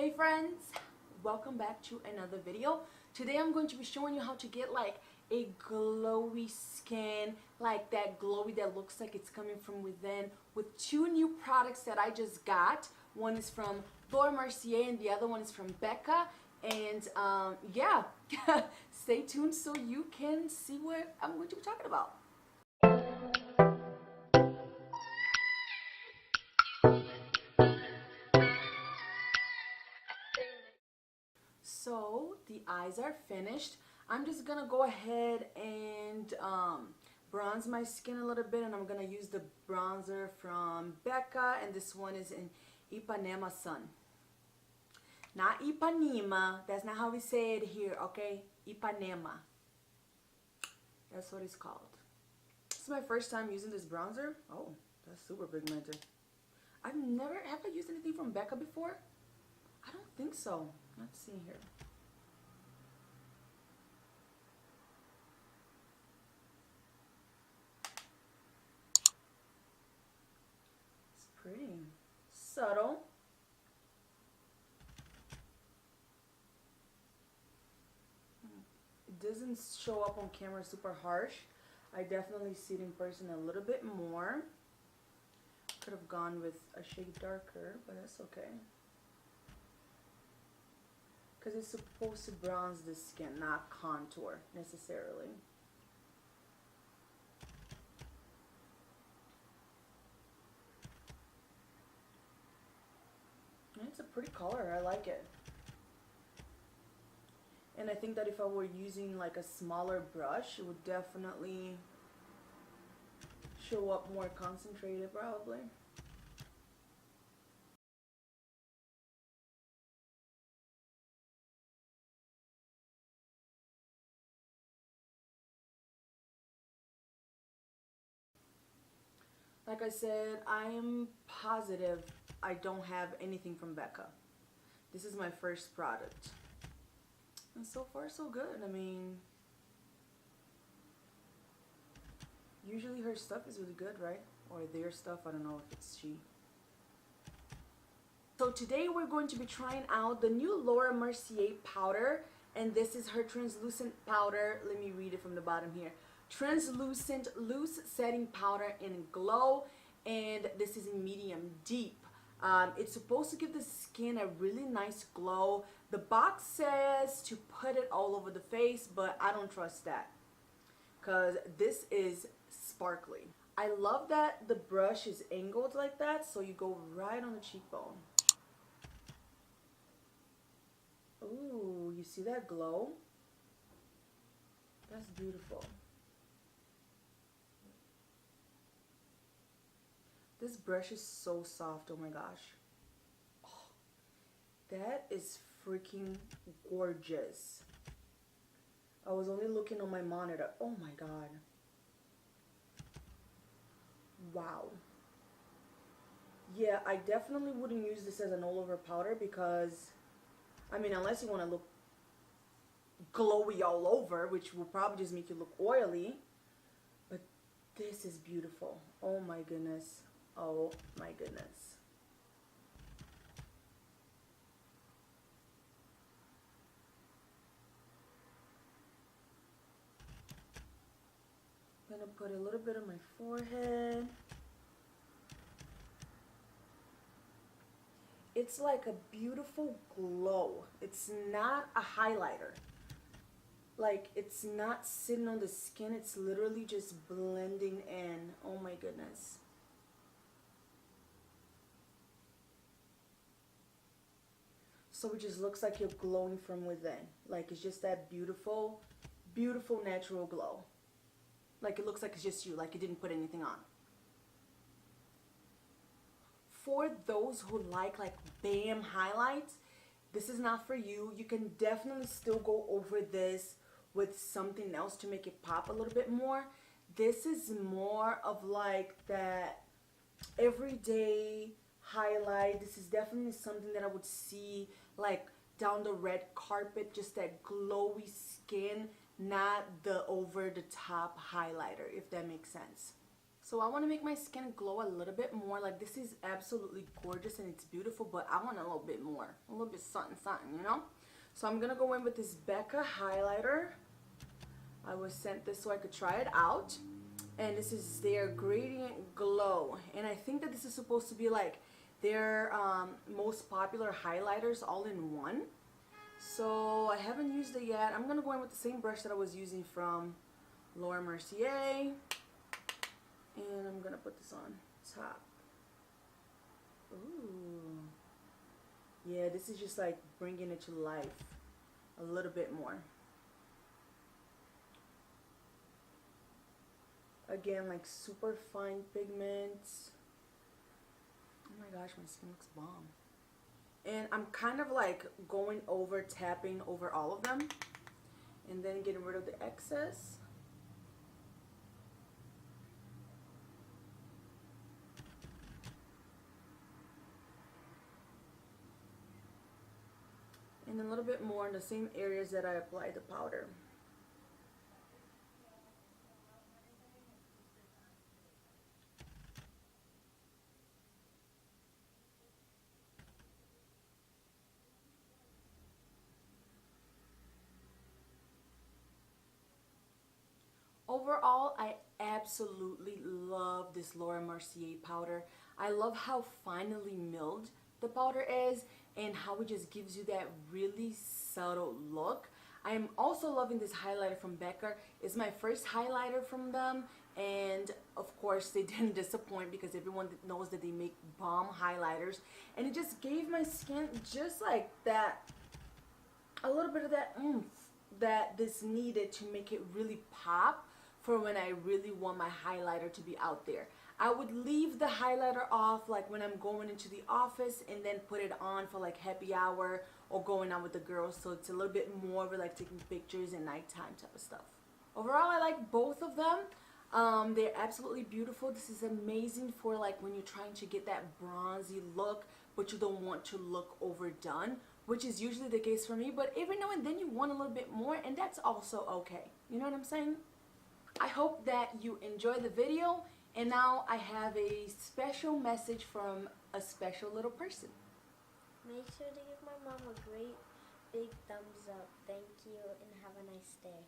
Hey friends, welcome back to another video. Today I'm going to be showing you how to get like a glowy skin, like that glowy that looks like it's coming from within, with two new products that I just got. One is from Laura Mericer and the other one is from Becca. And yeah, stay tuned so you can see what I'm going to be talking about. So the eyes are finished. I'm just gonna go ahead and bronze my skin a little bit, and I'm gonna use the bronzer from Becca, and this one is in Ipanema Sun. Not Ipanema, that's not how we say it here, okay? Ipanema. That's what it's called. This is my first time using this bronzer. Oh, that's super pigmented. Have I used anything from Becca before? I don't think so. Let's see here. It's pretty subtle. It doesn't show up on camera super harsh. I definitely see it in person a little bit more. Could have gone with a shade darker, but that's okay. Because it's supposed to bronze the skin, not contour necessarily. And it's a pretty color, I like it. And I think that if I were using like a smaller brush, it would definitely show up more concentrated probably. Like I said, I am positive I don't have anything from Becca. This is my first product. And so far so good. I mean, usually her stuff is really good, right? Or their stuff, I don't know if it's she. So today we're going to be trying out the new Laura Mericer powder. And this is her translucent powder. Let me read it from the bottom here. Translucent loose setting powder in glow, and this is in medium deep. It's supposed to give the skin a really nice glow. The box says to put it all over the face, but I don't trust that because this is sparkly. I love that the brush is angled like that, so you go right on the cheekbone. Ooh, you see that glow? That's beautiful. This brush is so soft, oh my gosh. Oh, that is freaking gorgeous. I was only looking on my monitor. Oh my god. Wow. Yeah, I definitely wouldn't use this as an all-over powder because, I mean, unless you want to look glowy all over, which will probably just make you look oily. But this is beautiful. Oh my goodness. Oh my goodness. I'm gonna put a little bit on my forehead. It's like a beautiful glow. It's not a highlighter. Like, it's not sitting on the skin. It's literally just blending in. Oh my goodness. So it just looks like you're glowing from within. Like, it's just that beautiful, beautiful natural glow. Like, it looks like it's just you, like you didn't put anything on. For those who like bam highlights, this is not for you. You can definitely still go over this with something else to make it pop a little bit more. This is more of like that everyday highlight. This is definitely something that I would see like down the red carpet, just that glowy skin, not the over the top highlighter, if that makes sense. So I want to make my skin glow a little bit more. Like, this is absolutely gorgeous and it's beautiful, but I want a little bit more. A little bit something, something, you know? So I'm going to go in with this Becca highlighter. I was sent this so I could try it out. And this is their Gradient Glow. And I think that this is supposed to be like their most popular highlighters all in one. So I haven't used it yet. I'm going to go in with the same brush that I was using from Laura Mericer. And I'm going to put this on top. Ooh. Yeah, this is just like bringing it to life a little bit more. Again, like super fine pigments. Oh my gosh, my skin looks bomb. And I'm kind of like going over, tapping over all of them. And then getting rid of the excess. And a little bit more in the same areas that I applied the powder. Overall, I absolutely love this Laura Mericer powder. I love how finely milled the powder is and how it just gives you that really subtle look. I am also loving this highlighter from Becca. It's my first highlighter from them, and of course they didn't disappoint because everyone knows that they make bomb highlighters, and it just gave my skin just like that, a little bit of that oomph that this needed to make it really pop for when I really want my highlighter to be out there. I would leave the highlighter off like when I'm going into the office and then put it on for like happy hour or going out with the girls, so it's a little bit more for like taking pictures and nighttime type of stuff. Overall, I like both of them. They're absolutely beautiful. This is amazing for like when you're trying to get that bronzy look but you don't want to look overdone, which is usually the case for me, but every now and then you want a little bit more, and that's also okay. You know what I'm saying? I hope that you enjoyed the video, and now I have a special message from a special little person. Make sure to give my mom a great big thumbs up. Thank you, and have a nice day.